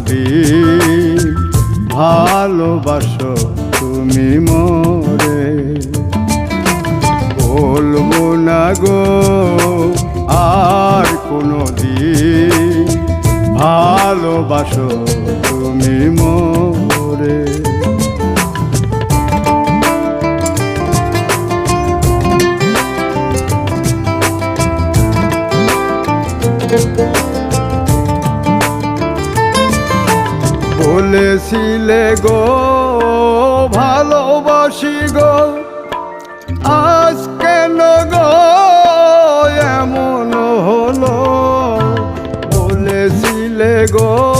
দিন ভালোবাসো তুমি মোরে। বলবো না গো আর কোনো দিন ভালোবাসো তুমি মোরে। বলেছিলে গো ভালোবাসি গো, আজ কেন গো এমন হলো? বলেছিলে গো